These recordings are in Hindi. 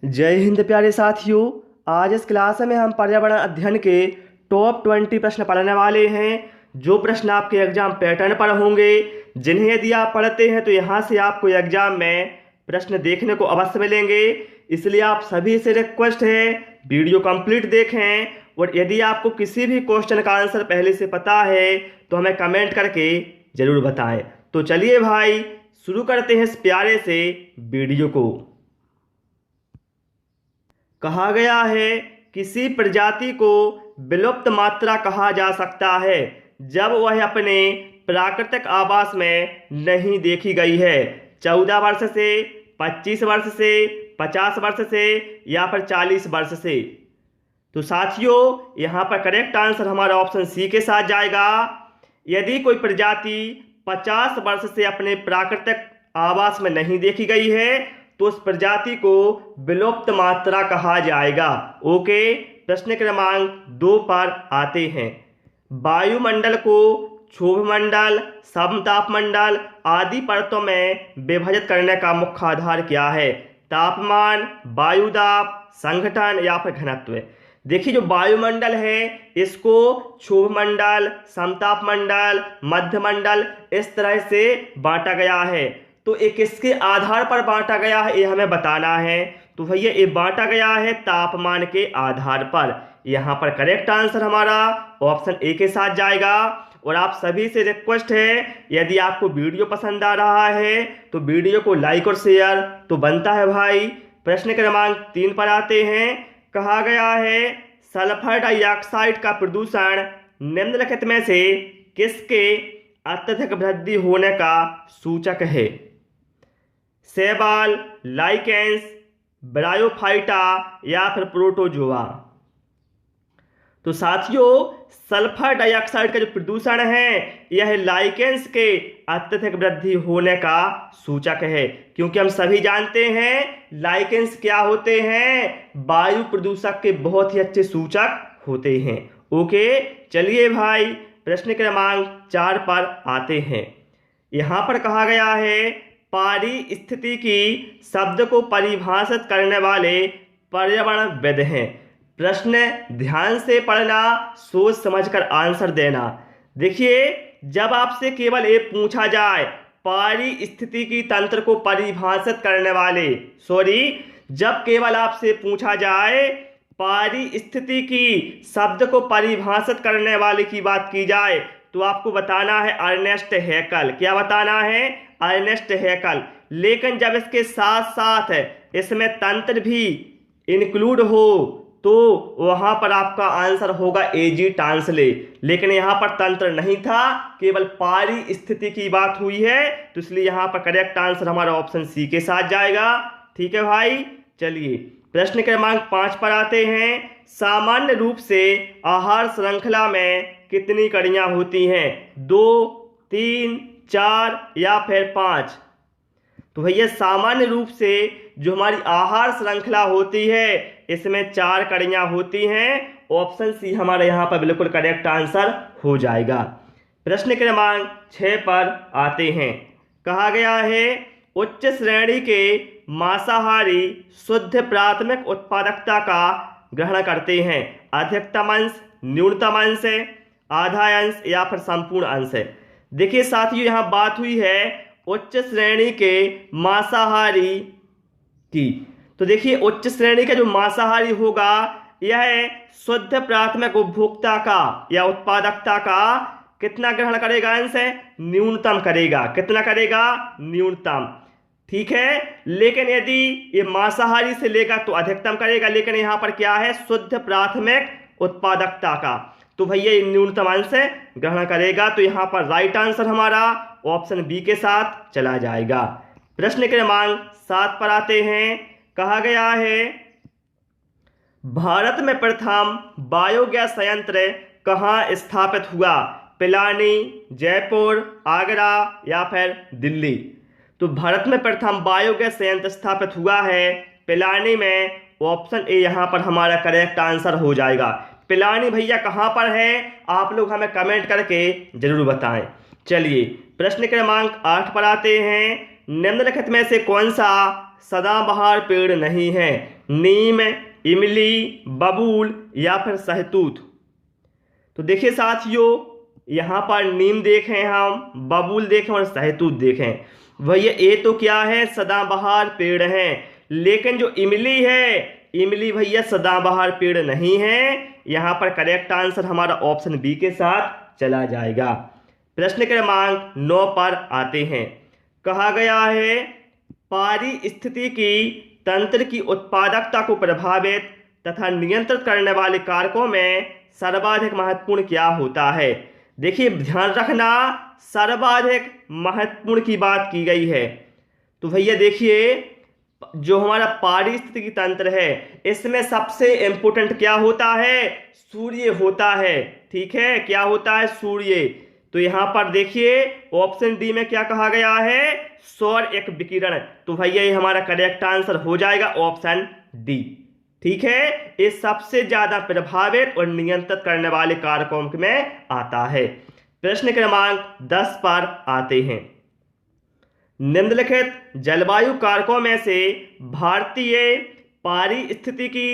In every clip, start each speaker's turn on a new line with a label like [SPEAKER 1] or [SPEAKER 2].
[SPEAKER 1] जय हिंद प्यारे साथियों। आज इस क्लास में हम पर्यावरण अध्ययन के टॉप 20 प्रश्न पढ़ने वाले हैं, जो प्रश्न आपके एग्जाम पैटर्न पर होंगे, जिन्हें यदि आप पढ़ते हैं तो यहाँ से आपको एग्जाम में प्रश्न देखने को अवश्य मिलेंगे। इसलिए आप सभी से रिक्वेस्ट है, वीडियो कंप्लीट देखें, और यदि आपको किसी भी क्वेश्चन का आंसर पहले से पता है तो हमें कमेंट करके ज़रूर बताएं। तो चलिए भाई, शुरू करते हैं इस प्यारे से वीडियो को। कहा गया है, किसी प्रजाति को विलुप्त मात्रा कहा जा सकता है जब वह अपने प्राकृतिक आवास में नहीं देखी गई है। 14 वर्ष से, 25 वर्ष से, 50 वर्ष से या फिर 40 वर्ष से। तो साथियों, यहाँ पर करेक्ट आंसर हमारा ऑप्शन सी के साथ जाएगा। यदि कोई प्रजाति 50 वर्ष से अपने प्राकृतिक आवास में नहीं देखी गई है तो उस प्रजाति को विलुप्त मात्रा कहा जाएगा। ओके, प्रश्न क्रमांक 2 पर आते हैं। वायुमंडल को क्षोभमंडल, समतापमंडल आदि परतों में विभाजित करने का मुख्य आधार क्या है? तापमान, वायुदाब, संघटन या फिर घनत्व। देखिए, जो वायुमंडल है इसको क्षोभमंडल, समतापमंडल, मध्यमंडल इस तरह से बांटा गया है। तो एक किसके आधार पर बांटा गया है ये हमें बताना है। तो भैया ये बांटा गया है तापमान के आधार पर। यहाँ पर करेक्ट आंसर हमारा ऑप्शन ए के साथ जाएगा। और आप सभी से रिक्वेस्ट है, यदि आपको वीडियो पसंद आ रहा है तो वीडियो को लाइक और शेयर तो बनता है भाई। प्रश्न क्रमांक 3 पर आते हैं। कहा गया है, सल्फर डाइऑक्साइड का प्रदूषण निम्नलिखित में से किसके अत्यधिक वृद्धि होने का सूचक है? शैवाल, लाइकेंस, ब्रायोफाइटा या फिर प्रोटोजोआ। तो साथियों, सल्फर डाइऑक्साइड का जो प्रदूषण है यह लाइकेंस के अत्यधिक वृद्धि होने का सूचक है, क्योंकि हम सभी जानते हैं लाइकेंस क्या होते हैं, वायु प्रदूषक के बहुत ही अच्छे सूचक होते हैं। ओके, चलिए भाई, प्रश्न क्रमांक 4 पर आते हैं। यहां पर कहा गया है, पारिस्थितिकी शब्द को परिभाषित करने वाले पर्यावरणविद हैं। प्रश्न ध्यान से पढ़ना, सोच समझकर आंसर देना। देखिए, जब आपसे केवल ये पूछा जाए पारिस्थितिकी तंत्र को परिभाषित करने वाले, जब केवल आपसे पूछा जाए पारिस्थितिकी शब्द को परिभाषित करने वाले की बात की जाए तो आपको बताना है अर्नेस्ट हैकल। क्या बताना है? अर्नेस्ट हैकल। लेकिन जब इसके साथ साथ इसमें तंत्र भी इंक्लूड हो तो वहां पर आपका आंसर होगा एजी टांसले। लेकिन यहां पर तंत्र नहीं था, केवल पारिस्थिति की बात हुई है, तो इसलिए यहां पर करेक्ट आंसर हमारा ऑप्शन सी के साथ जाएगा। ठीक है भाई, चलिए प्रश्न क्रमांक 5 पर आते हैं। सामान्य रूप से आहार श्रृंखला में कितनी कड़ियां होती हैं? 2, 3, 4 या फिर 5? तो भैया, सामान्य रूप से जो हमारी आहार श्रृंखला होती है इसमें 4 कड़ियां होती हैं। ऑप्शन सी हमारा यहाँ पर बिल्कुल करेक्ट आंसर हो जाएगा। प्रश्न क्रमांक 6 पर आते हैं। कहा गया है, उच्च श्रेणी के मांसाहारी शुद्ध प्राथमिक उत्पादकता का ग्रहण करते हैं। अधिकतम अंश, न्यूनतम अंश, आधा अंश या फिर संपूर्ण अंश। देखिए साथियों, यहाँ बात हुई है उच्च श्रेणी के मांसाहारी की। तो देखिए, उच्च श्रेणी का जो मांसाहारी होगा यह शुद्ध प्राथमिक उपभोक्ता का या उत्पादकता का कितना ग्रहण करेगा? अंश है, न्यूनतम करेगा। कितना करेगा? न्यूनतम। ठीक है, लेकिन यदि ये मांसाहारी से लेगा तो अधिकतम करेगा। लेकिन यहाँ पर क्या है? शुद्ध प्राथमिक उत्पादकता का, तो भैया ये न्यूनतम अंश ग्रहण करेगा। तो यहाँ पर राइट आंसर हमारा ऑप्शन बी के साथ चला जाएगा। प्रश्न क्रमांक 7 पर आते हैं। कहा गया है, भारत में प्रथम बायोगैस संयंत्र कहाँ स्थापित हुआ? पिलानी, जयपुर, आगरा या फिर दिल्ली? तो भारत में प्रथम बायोगैस संयंत्र स्थापित हुआ है पिलानी में। ऑप्शन ए यहाँ पर हमारा करेक्ट आंसर हो जाएगा। पिलानी भैया कहाँ पर है? आप लोग हमें कमेंट करके जरूर बताएं। चलिए प्रश्न क्रमांक 8 पर आते हैं। निम्नलिखित में से कौन सा सदाबहार पेड़ नहीं है? नीम, इमली, बबूल या फिर सहतूत। तो देखिए साथियों, यहाँ पर नीम देखें हम, बबूल देखें और सहतूत देखें। भैया ये तो क्या है, सदाबहार पेड़ है। लेकिन जो इमली है, इमली भैया सदाबहार पेड़ नहीं है। यहाँ पर करेक्ट आंसर हमारा ऑप्शन बी के साथ चला जाएगा। प्रश्न क्रमांक 9 पर आते हैं। कहा गया है पारिस्थितिकी की तंत्र की उत्पादकता को प्रभावित तथा नियंत्रित करने वाले कारकों में सर्वाधिक महत्वपूर्ण क्या होता है। देखिए ध्यान रखना, सर्वाधिक महत्वपूर्ण की बात की गई है। तो भैया देखिए, जो हमारा पारिस्थितिकी तंत्र है इसमें सबसे इंपॉर्टेंट क्या होता है, सूर्य होता है। ठीक है, क्या होता है, सूर्य। तो यहां पर देखिए ऑप्शन डी में क्या कहा गया है, सौर एक विकिरण। तो भैया ये हमारा करेक्ट आंसर हो जाएगा ऑप्शन डी। ठीक है, ये सबसे ज्यादा प्रभावित और नियंत्रित करने वाले कारकों में आता है। प्रश्न क्रमांक 10 पर आते हैं। निम्नलिखित जलवायु कारकों में से भारतीय पारिस्थितिकी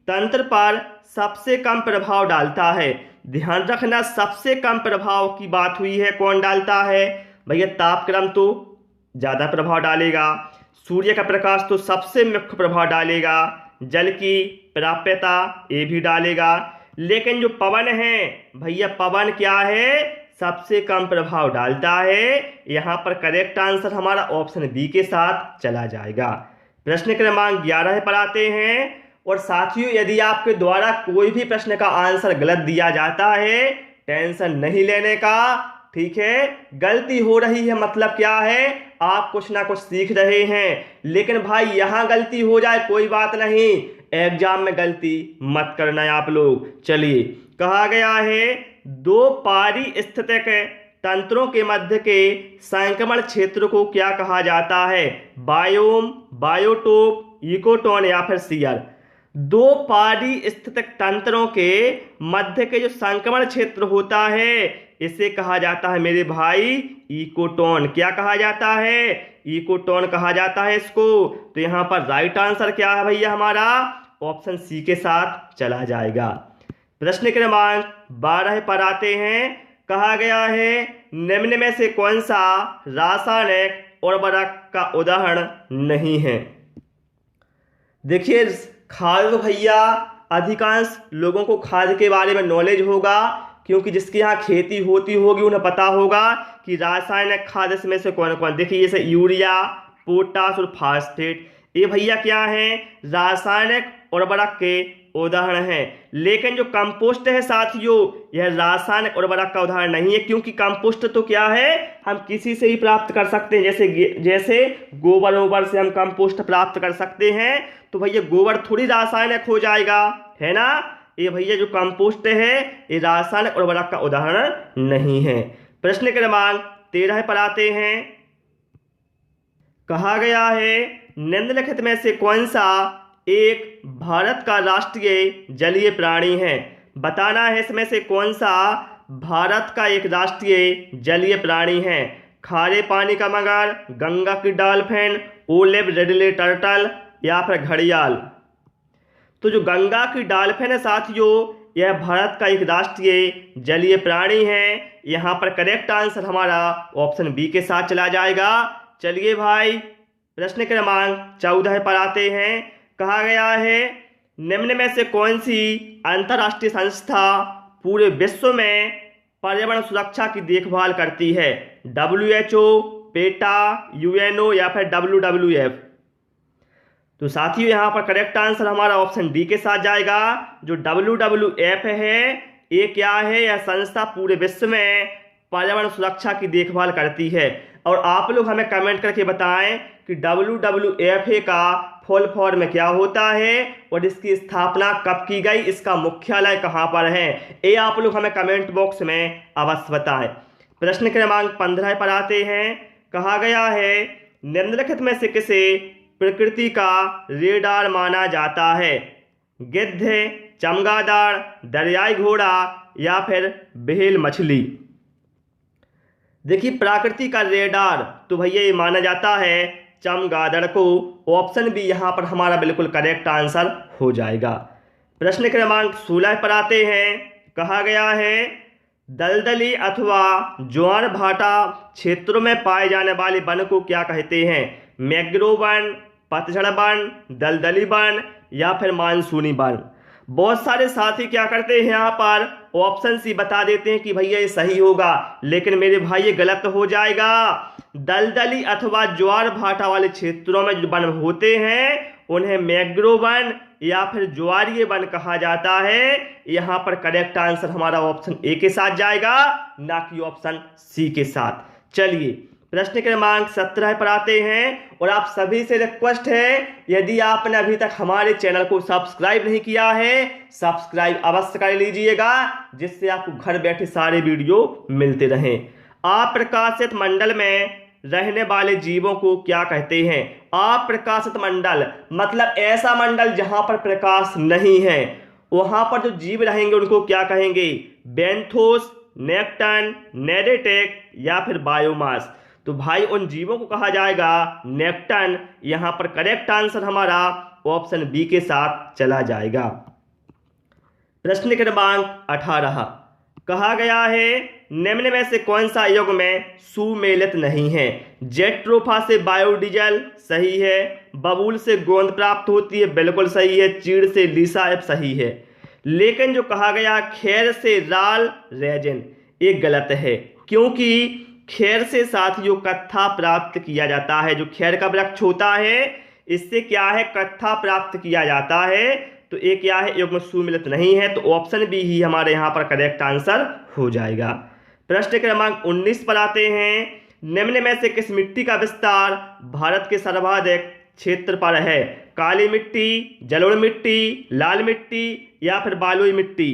[SPEAKER 1] तंत्र पर सबसे कम प्रभाव डालता है। ध्यान रखना, सबसे कम प्रभाव की बात हुई है, कौन डालता है भैया, तापक्रम तो ज्यादा प्रभाव डालेगा, सूर्य का प्रकाश तो सबसे मुख्य प्रभाव डालेगा, जल की प्राप्यता ये भी डालेगा। लेकिन जो पवन है भैया, पवन क्या है, सबसे कम प्रभाव डालता है। यहां पर करेक्ट आंसर हमारा ऑप्शन बी के साथ चला जाएगा। प्रश्न क्रमांक 11 पर आते हैं। और साथियों, यदि आपके द्वारा कोई भी प्रश्न का आंसर गलत दिया जाता है, टेंशन नहीं लेने का। ठीक है, गलती हो रही है मतलब क्या है, आप कुछ ना कुछ सीख रहे हैं। लेकिन भाई यहां गलती हो जाए कोई बात नहीं, एग्जाम में गलती मत करना है आप लोग। चलिए, कहा गया है दो पारिस्थितिक तंत्रों के मध्य के संक्रमण क्षेत्र को क्या कहा जाता है, बायोम, बायोटोप, इकोटोन या फिर शियर। दो पारिस्थितिक तंत्रों के मध्य के जो संक्रमण क्षेत्र होता है इसे कहा जाता है मेरे भाई इकोटोन। क्या कहा जाता है, इकोटोन कहा जाता है इसको। तो यहां पर राइट आंसर क्या है भैया, हमारा ऑप्शन सी के साथ चला जाएगा। प्रश्न क्रमांक 12 पर आते हैं। कहा गया है निम्न में से कौन सा रासायनिक उर्वरक का उदाहरण नहीं है। देखिए खाद तो भैया अधिकांश लोगों को खाद के बारे में नॉलेज होगा, क्योंकि जिसके यहाँ खेती होती होगी उन्हें पता होगा कि रासायनिक खाद इसमें से कौन कौन। देखिए जैसे यूरिया, पोटास और फास्फेट, ये भैया क्या है, रासायनिक उर्वरक के उदाहरण है। लेकिन जो कंपोस्ट है साथियों, यह रासायनिक उर्वरक का उदाहरण नहीं है, क्योंकि कंपोस्ट तो क्या है, हम किसी से ही प्राप्त कर सकते हैं। जैसे गोबर वोबर से हम कंपोस्ट प्राप्त कर सकते हैं। तो भैया गोबर थोड़ी रासायनिक हो जाएगा, है ना। ये भैया जो कंपोस्ट है ये रासायनिक उर्वरक का उदाहरण नहीं है। प्रश्न क्रमांक 13 पर आते हैं। कहा गया है निम्नलिखित में से कौन सा एक भारत का राष्ट्रीय जलीय प्राणी है। बताना है इसमें से कौन सा भारत का एक राष्ट्रीय जलीय प्राणी है। खारे पानी का मगर, गंगा की डॉल्फिन, ओलिव रिडले टर्टल या फिर घड़ियाल। तो जो गंगा की डॉल्फिन है साथियों, यह भारत का एक राष्ट्रीय जलीय प्राणी है। यहां पर करेक्ट आंसर हमारा ऑप्शन बी के साथ चला जाएगा। चलिए भाई, प्रश्न क्रमांक 14 पर आते हैं। कहा गया है निम्न में से कौन सी अंतर्राष्ट्रीय संस्था पूरे विश्व में पर्यावरण सुरक्षा की देखभाल करती है। WHO, पेटा, UNO या फिर WWF। तो साथियों यहाँ पर करेक्ट आंसर हमारा ऑप्शन डी के साथ जाएगा। जो WWF है ये क्या है, यह संस्था पूरे विश्व में पर्यावरण सुरक्षा की देखभाल करती है। और आप लोग हमें कमेंट करके बताएं कि WWF का फुल फॉर्म में क्या होता है और इसकी स्थापना कब की गई, इसका मुख्यालय कहाँ पर है, ये आप लोग हमें कमेंट बॉक्स में अवश्य बताएं। प्रश्न क्रमांक 15 पर आते हैं। कहा गया है निम्नलिखित में से किसे प्रकृति का रेडार माना जाता है। गिद्ध, चमगादड़, दरियाई घोड़ा या फिर व्हेल मछली। देखिए प्रकृति का रेडार तो भैया ये माना जाता है चमगादड़ को। ऑप्शन बी यहाँ पर हमारा बिल्कुल करेक्ट आंसर हो जाएगा। प्रश्न क्रमांक 16 पर आते हैं। कहा गया है दलदली अथवा ज्वार भाटा क्षेत्रों में पाए जाने वाले वन को क्या कहते हैं? मैंग्रोव वन, पतझड़ वन, दलदली वन या फिर मानसूनी वन। बहुत सारे साथी क्या करते हैं यहाँ पर ऑप्शन सी बता देते हैं कि भैया ये सही होगा, लेकिन मेरे भाई ये गलत हो जाएगा। दलदली अथवा ज्वार भाटा वाले क्षेत्रों में जो वन होते हैं उन्हें मैंग्रोव वन या फिर ज्वारीय वन कहा जाता है। यहाँ पर करेक्ट आंसर हमारा ऑप्शन ए के साथ जाएगा, ना कि ऑप्शन सी के साथ। चलिए प्रश्न क्रमांक 17 पर आते हैं और आप सभी से रिक्वेस्ट है, यदि आपने अभी तक हमारे चैनल को सब्सक्राइब नहीं किया है, सब्सक्राइब अवश्य कर लीजिएगा, जिससे आपको घर बैठे सारे वीडियो मिलते रहें। अप्रकाशित मंडल में रहने वाले जीवों को क्या कहते हैं? अप्रकाशित मंडल मतलब ऐसा मंडल जहां पर प्रकाश नहीं है, वहां पर जो जीव रहेंगे उनको क्या कहेंगे? बेंथोस, नेक्टन, नेरेटेक या फिर बायोमास। तो भाई उन जीवों को कहा जाएगा नेक्टन। यहां पर करेक्ट आंसर हमारा ऑप्शन बी के साथ चला जाएगा। प्रश्न क्रमांक 18 कहा गया है निम्न में से कौन सा युग्म में सुमेलित नहीं है? जेट्रोफा से बायोडीजल सही है, बबूल से गोंद प्राप्त होती है बिल्कुल सही है, चीड़ से लीसा एफ सही है, लेकिन जो कहा गया खैर से राल रेजिन ये गलत है, क्योंकि खैर से साथियों कत्था प्राप्त किया जाता है। जो खैर का वृक्ष होता है इससे क्या है कत्था प्राप्त किया जाता है, तो ये क्या है युग्म सुमेलित नहीं है, तो ऑप्शन बी ही हमारे यहाँ पर करेक्ट आंसर हो जाएगा। प्रश्न क्रमांक 19 पर आते हैं। निम्न में से किस मिट्टी का विस्तार भारत के सर्वाधिक क्षेत्र पर है? काली मिट्टी, जलोढ़ मिट्टी, लाल मिट्टी या फिर बलुई मिट्टी।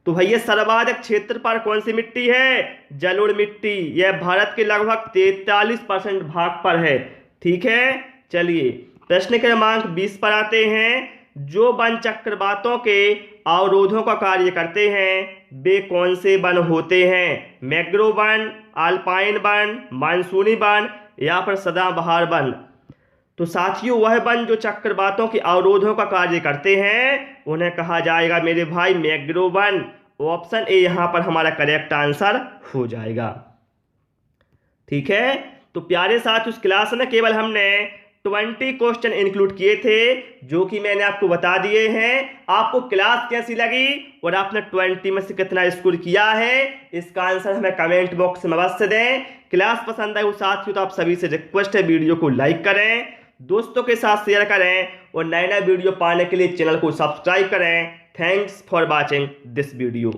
[SPEAKER 1] तो भैया सर्वाधिक क्षेत्र पर कौन सी मिट्टी है? जलोढ़ मिट्टी। यह भारत के लगभग 43% भाग पर है। ठीक है, चलिए प्रश्न क्रमांक 20 पर आते हैं। जो वन चक्रवातों के अवरोधों का कार्य करते हैं वे कौन से वन होते हैं? मैंग्रोव वन, अल्पाइन वन, मानसूनी वन या फिर सदाबहार वन। तो साथियों वह वन जो चक्रवातों के अवरोधों का कार्य करते हैं उन्हें कहा जाएगा मेरे भाई मैंग्रोव वन। ऑप्शन ए यहाँ पर हमारा करेक्ट आंसर हो जाएगा। ठीक है, तो प्यारे साथ उस क्लास में केवल हमने 20 क्वेश्चन इंक्लूड किए थे जो कि मैंने आपको बता दिए हैं। आपको क्लास कैसी लगी और आपने 20 में से कितना स्कोर किया है इसका आंसर हमें कमेंट बॉक्स में अवश्य दें। क्लास पसंद आई हो साथियों तो आप सभी से रिक्वेस्ट है वीडियो को लाइक करें, दोस्तों के साथ शेयर करें और नए नए वीडियो पाने के लिए चैनल को सब्सक्राइब करें। Thanks for watching this video.